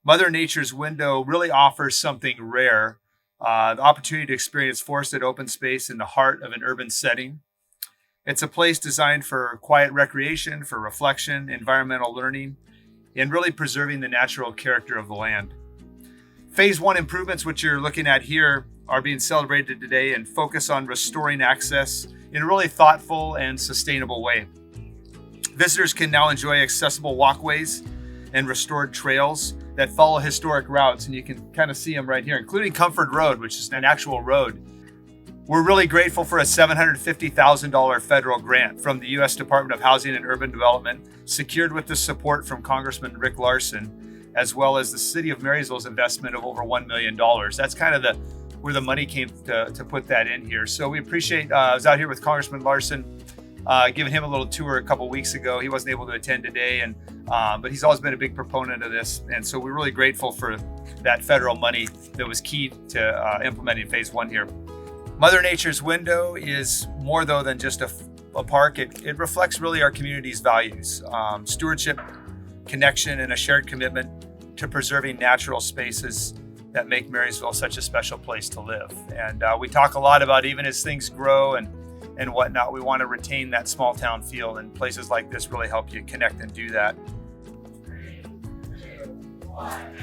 Mother Nature's Window really offers something rare, the opportunity to experience forested open space in the heart of an urban setting. It's a place designed for quiet recreation, for reflection, environmental learning, and really preserving the natural character of the land. Phase 1 improvements, which you're looking at here, are being celebrated today and focus on restoring access in a really thoughtful and sustainable way. Visitors can now enjoy accessible walkways and restored trails that follow historic routes, and you can kind of see them right here, including Comfort Road, which is an actual road. We're really grateful for a $750,000 federal grant from the U.S. Department of Housing and Urban Development, secured with the support from Congressman Rick Larson, as well as the City of Marysville's investment of over $1 million. That's kind of where the money came to put that in here. So we appreciate, I was out here with Congressman Larson, giving him a little tour a couple weeks ago. He wasn't able to attend today, but he's always been a big proponent of this. And so we're really grateful for that federal money that was key to implementing phase 1 here. Mother Nature's Window is more, though, than just a park. It reflects really our community's values, stewardship, connection, and a shared commitment to preserving natural spaces that make Marysville such a special place to live. And we talk a lot about, even as things grow and whatnot, we want to retain that small town feel, and places like this really help you connect and do that. 3, 2, 1.